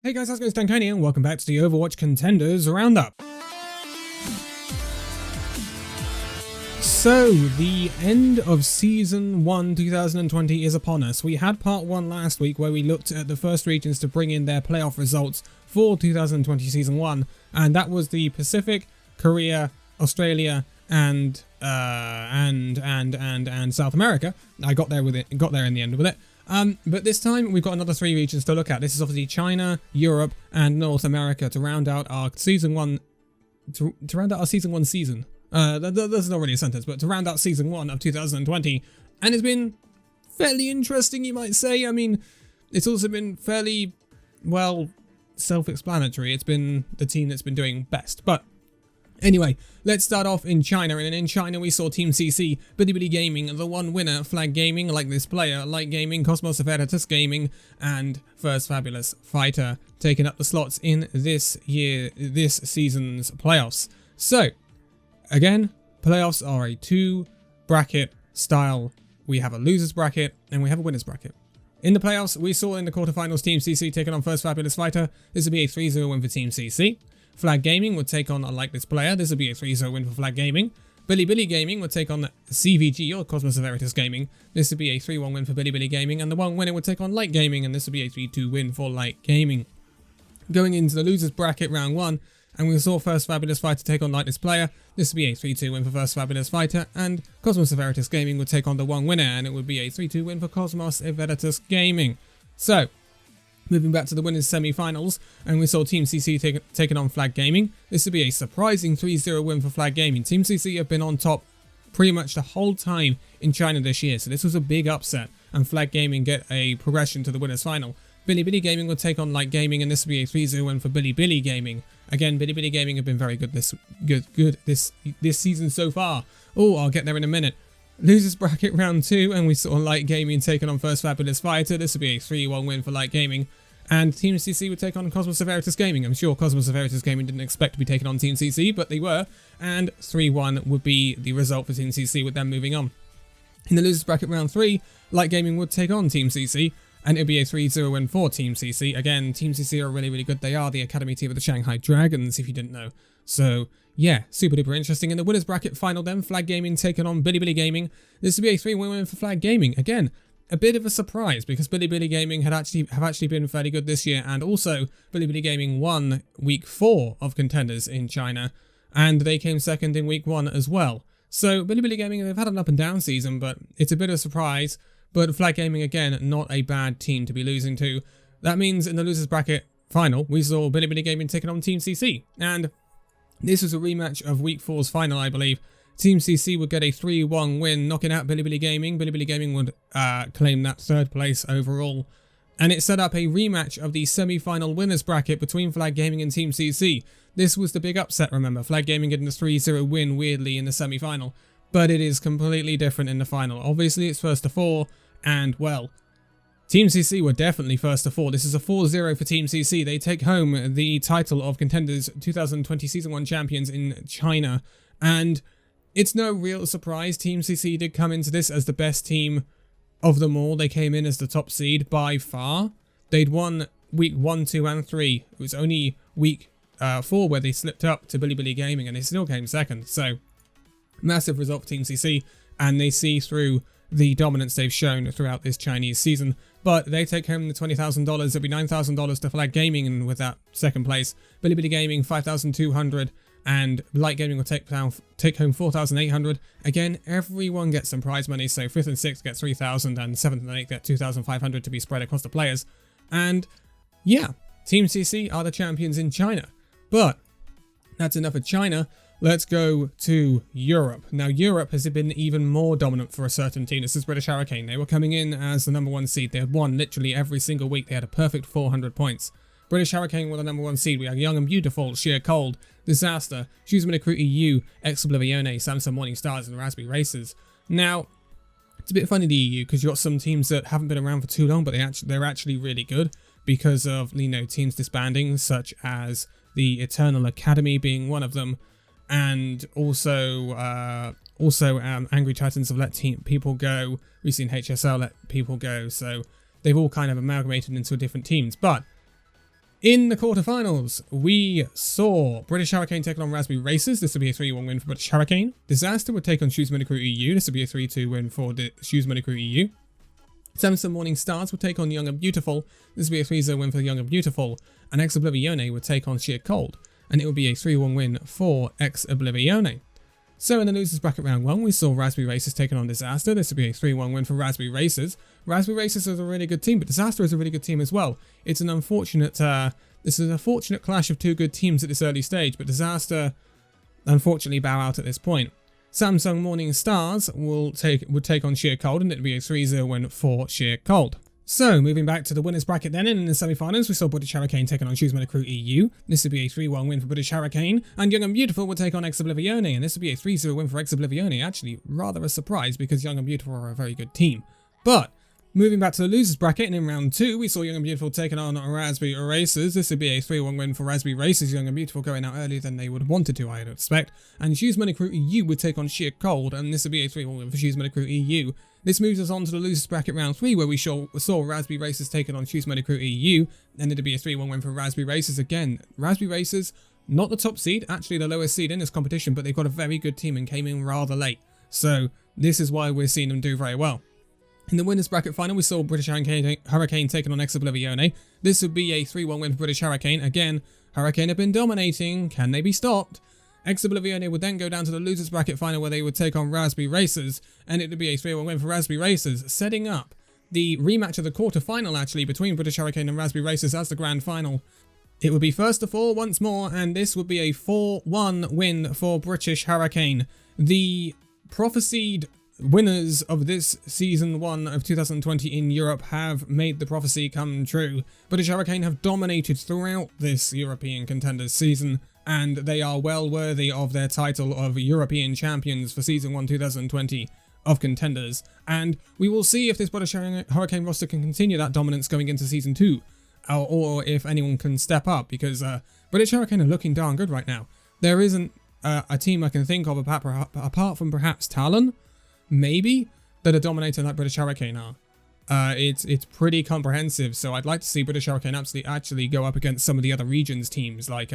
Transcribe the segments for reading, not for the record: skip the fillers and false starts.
Hey guys, how's it going? It's Danconia and welcome back to the Overwatch Contenders Roundup. So, the end of Season 1 2020 is upon us. We had Part 1 last week where we looked at the first regions to bring in their playoff results for 2020 Season 1, and that was the Pacific, Korea, Australia, and South America. I got there in the end with it. But this time we've got another 3 regions to look at. This is obviously China, Europe, and North America to round out our Season 1 season. That's not really a sentence, but to round out Season 1 of 2020. And it's been fairly interesting, you might say. I mean, it's also been fairly, well, self-explanatory. It's been the team that's been doing best. But anyway, let's start off in China, and in China we saw Team CC, Bilibili Gaming, the one winner, Flag Gaming, like this player, Light Gaming, Cosmos Veritas Gaming, and First Fabulous Fighter taking up the slots in this season's playoffs. So, again, playoffs are a 2-bracket style. We have a loser's bracket, and we have a winner's bracket. In the playoffs, we saw in the quarterfinals Team CC taking on First Fabulous Fighter. This would be a 3-0 win for Team CC. Flag Gaming would take on Like This Player. This would be a 3-0 win for Flag Gaming. Bilibili Gaming would take on CVG or Cosmos Veritas Gaming. This would be a 3-1 win for Bilibili Gaming. And the one winner would take on Light Gaming, and this would be a 3-2 win for Light Gaming. Going into the losers bracket round 1, and we saw First Fabulous Fighter take on Like This Player. This would be a 3-2 win for First Fabulous Fighter, and Cosmos Veritas Gaming would take on the one winner, and it would be a 3-2 win for Cosmos Veritas Gaming. So, moving back to the winners semi-finals, and we saw Team CC taking on Flag Gaming. This would be a surprising 3-0 win for Flag Gaming. Team CC have been on top pretty much the whole time in China this year, so this was a big upset, and Flag Gaming get a progression to the winners final. Bilibili Gaming would take on Light Gaming, and this would be a 3-0 win for Bilibili Gaming. Again, Bilibili Gaming have been very good this season so far. Oh, I'll get there in a minute. Losers bracket round 2, and we saw Light Gaming taking on First Fabulous Fighter. This would be a 3-1 win for Light Gaming. And Team CC would take on Cosmos Veritas Gaming. I'm sure Cosmos Veritas Gaming didn't expect to be taking on Team CC, but they were. And 3-1 would be the result for Team CC with them moving on. In the losers bracket round 3, Light Gaming would take on Team CC. And it would be a 3-0 win for Team CC. Again, Team CC are really, really good. They are the academy team of the Shanghai Dragons, if you didn't know. So, yeah, super duper interesting. In the winners bracket final then, Flag Gaming taking on Bilibili Gaming. This would be a 3-1 win for Flag Gaming. Again, a bit of a surprise because Bilibili Gaming have actually been fairly good this year, and also Bilibili Gaming won week 4 of Contenders in China, and they came second in week 1 as well. So Bilibili Gaming, they've had an up and down season, but it's a bit of a surprise. But Flag Gaming, again, not a bad team to be losing to. That means in the losers bracket final, we saw Bilibili Gaming taking on Team CC, and this was a rematch of week 4's final, I believe. Team CC would get a 3-1 win, knocking out Bilibili Gaming. Bilibili Gaming would claim that 3rd place overall. And it set up a rematch of the semi-final winners bracket between Flag Gaming and Team CC. This was the big upset, remember. Flag Gaming getting a 3-0 win, weirdly, in the semi-final. But it is completely different in the final. Obviously, it's 1st to 4, and, well, Team CC were definitely 1st to 4. This is a 4-0 for Team CC. They take home the title of Contenders 2020 Season 1 champions in China. And it's no real surprise. Team CC did come into this as the best team of them all. They came in as the top seed by far. They'd won week 1, 2, and 3. It was only week 4 where they slipped up to Bilibili Gaming, and they still came second. So, massive result for Team CC, and they see through the dominance they've shown throughout this Chinese season. But they take home the $20,000. It'll be $9,000 to Flag Gaming, and with that 2nd place, Bilibili Gaming $5,200, and Light Gaming will take home $4,800. Again, everyone gets some prize money, so 5th and 6th get $3,000, and 7th and 8th get $2,500 to be spread across the players. And yeah, Team CC are the champions in China. But that's enough of China. Let's go to Europe. Now, Europe has been even more dominant for a certain team. This is British Hurricane. They were coming in as the number 1 seed. They had won literally every single week. They had a perfect 400 points. British Hurricane were the number 1 seed. We had Young and Beautiful, Sheer Cold, Disaster, Shuzman Recruit EU, Ex Oblivione, Samsung Morning Stars, and Raspberry Racers. Now, it's a bit funny, the EU, because you've got some teams that haven't been around for too long, but they're actually really good because of, teams disbanding, such as the Eternal Academy being one of them. And also Angry Titans have let people go. We've seen HSL let people go. So they've all kind of amalgamated into different teams. But In the quarterfinals, we saw British Hurricane taking on Raspberry Racers. This would be a 3-1 win for British Hurricane. Disaster would take on Shoes Money Crew EU. This would be a 3-2 win for Shoes Money Crew EU. Samsung Morning Stars would take on Young and Beautiful. This would be a 3-0 win for Young and Beautiful. And Ex Oblivione would take on Sheer Cold. And it would be a 3-1 win for Ex Oblivione. So in the losers bracket round 1, we saw Raspberry Racers taking on Disaster. This would be a 3-1 win for Raspberry Racers. Raspberry Racers is a really good team, but Disaster is a really good team as well. It's an unfortunate, this is a fortunate clash of two good teams at this early stage, but Disaster unfortunately bow out at this point. Samsung Morning Stars would take on Sheer Cold, and it would be a 3-0 win for Sheer Cold. So, moving back to the winners bracket then, and in the semi-finals, we saw British Hurricane taking on Shoes Money Crew EU. This would be a 3-1 win for British Hurricane, and Young and Beautiful would take on Ex Oblivione, and this would be a 3-0 win for Ex Oblivione. Actually, rather a surprise, because Young and Beautiful are a very good team. But, moving back to the losers bracket, and in round 2, we saw Young and Beautiful taking on Raspberry Racers. This would be a 3-1 win for Raspberry Racers. Young and Beautiful going out earlier than they would have wanted to, I would expect. And Shoes Money Crew EU would take on Sheer Cold, and this would be a 3-1 win for Shoes Money Crew EU. This moves us on to the losers bracket round 3, where we saw Raspberry Racers taking on Shoes Money Crew EU, and it'd be a 3-1 win for Raspberry Racers again. Raspberry Racers, not the top seed, actually the lowest seed in this competition, but they've got a very good team and came in rather late. So this is why we're seeing them do very well. In the winners bracket final, we saw British Hurricane taking on Ex Oblivione. This would be a 3-1 win for British Hurricane. Again, Hurricane have been dominating. Can they be stopped? Ex Oblivione would then go down to the losers bracket final, where they would take on Raspberry Racers, and it would be a 3-1 win for Raspberry Racers, setting up the rematch of the quarter-final actually between British Hurricane and Raspberry Racers as the grand final. It would be first to 4 once more, and this would be a 4-1 win for British Hurricane. The prophesied winners of this season 1 of 2020 in Europe have made the prophecy come true. British Hurricane have dominated throughout this European Contenders season, and they are well worthy of their title of European Champions for Season 1 2020 of Contenders. And we will see if this British Hurricane roster can continue that dominance going into Season 2, or if anyone can step up, because British Hurricane are looking darn good right now. There isn't a team I can think of, apart from perhaps Talon, maybe, that are dominating like British Hurricane are. It's pretty comprehensive, so I'd like to see British Hurricane actually go up against some of the other regions teams, like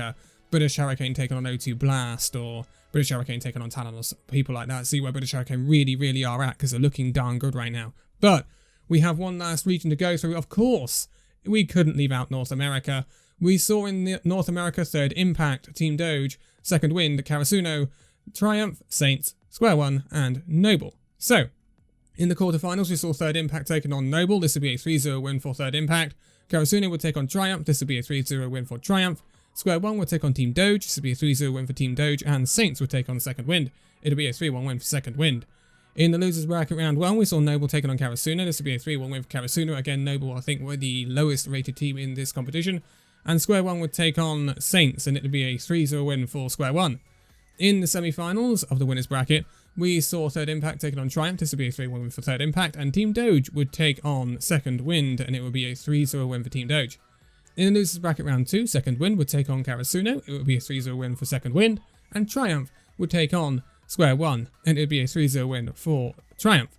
British Hurricane taking on O2 Blast, or British Hurricane taking on Talon, or people like that. See where British Hurricane really are at, because they're looking darn good right now. But we have one last region to go through. Of course, we couldn't leave out North America. We saw in North America, Third Impact, Team Doge, Second Wind, Karasuno, Triumph, Saints, Square One, and Noble. So, in the quarterfinals, we saw Third Impact taking on Noble. This would be a 3-0 win for Third Impact. Karasuno would take on Triumph. This would be a 3-0 win for Triumph. Square One would take on Team Doge. This would be a 3-0 win for Team Doge. And Saints would take on Second Wind. It would be a 3-1 win for Second Wind. In the losers bracket round 1, we saw Noble taking on Karasuno. This would be a 3-1 win for Karasuno. Again, Noble, I think, were the lowest rated team in this competition. And Square One would take on Saints, and it would be a 3-0 win for Square One. In the semi-finals of the winners bracket, we saw Third Impact taking on Triumph. This would be a 3-1 win for Third Impact. And Team Doge would take on Second Wind, and it would be a 3-0 win for Team Doge. In the losers bracket round 2, Second Wind would take on Karasuno. It would be a 3-0 win for Second Wind. And Triumph would take on Square One, and it would be a 3-0 win for Triumph.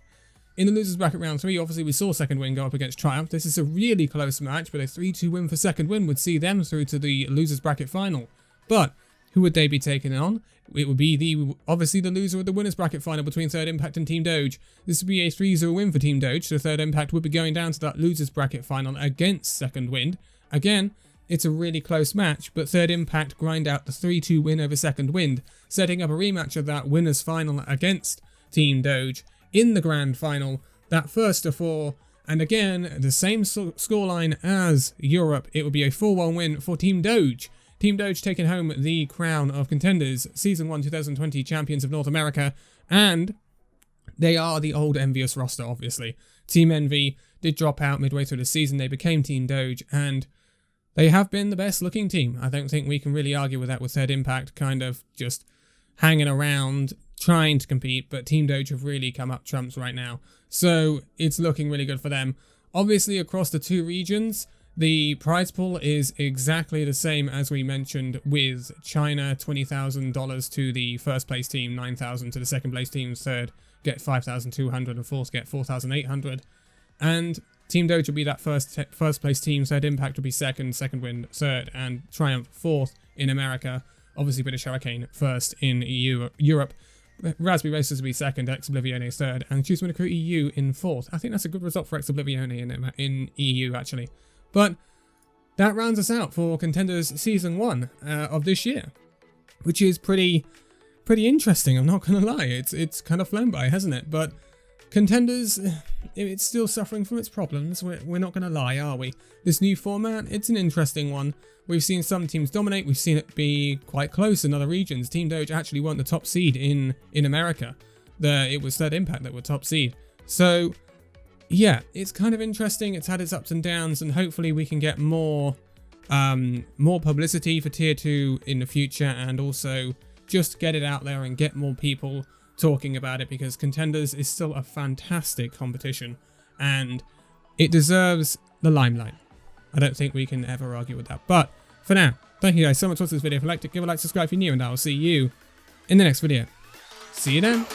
In the losers bracket round 3, obviously we saw Second Wind go up against Triumph. This is a really close match, but a 3-2 win for Second Wind would see them through to the losers bracket final. But who would they be taking on? It would be obviously the loser of the winners bracket final between Third Impact and Team Doge. This would be a 3-0 win for Team Doge, so Third Impact would be going down to that losers bracket final against Second Wind. Again, it's a really close match, but Third Impact grind out the 3-2 win over Second Wind, setting up a rematch of that winners final against Team Doge in the grand final, that first to 4, and again, the same scoreline as Europe. It would be a 4-1 win for Team Doge. Team Doge taking home the crown of Contenders, Season 1 2020 Champions of North America, and they are the old envious roster, obviously. Team Envy did drop out midway through the season. They became Team Doge, and they have been the best looking team. I don't think we can really argue with that, with Third Impact kind of just hanging around, trying to compete, but Team Doge have really come up trumps right now. So it's looking really good for them. Obviously, across the two regions, the prize pool is exactly the same as we mentioned, with China $20,000 to the first place team, $9,000 to the second place team, third get $5,200, and fourth get $4,800. And Team Doge will be that first place team, Third Impact will be second, Second Wind third, and Triumph fourth in America. Obviously British Hurricane first in Europe. Raspberry Racers will be second, Ex Oblivione third, and Choose Winner Crew EU in fourth. I think that's a good result for Ex Oblivione in EU actually. But that rounds us out for Contenders Season 1 of this year, which is pretty interesting, I'm not going to lie. It's kind of flown by, hasn't it? But Contenders, it's still suffering from its problems. We're not going to lie, are we? This new format, it's an interesting one. We've seen some teams dominate. We've seen it be quite close in other regions. Team Doge actually weren't the top seed in America. It was Third Impact that were top seed. So, yeah, it's kind of interesting. It's had its ups and downs, and hopefully we can get more publicity for Tier 2 in the future, and also just get it out there and get more people talking about it, because Contenders is still a fantastic competition and it deserves the limelight. I don't think we can ever argue with that. But for now, thank you guys so much for watching this video. If you liked it, give a like, subscribe if you're new, and I will see you in the next video. See you then.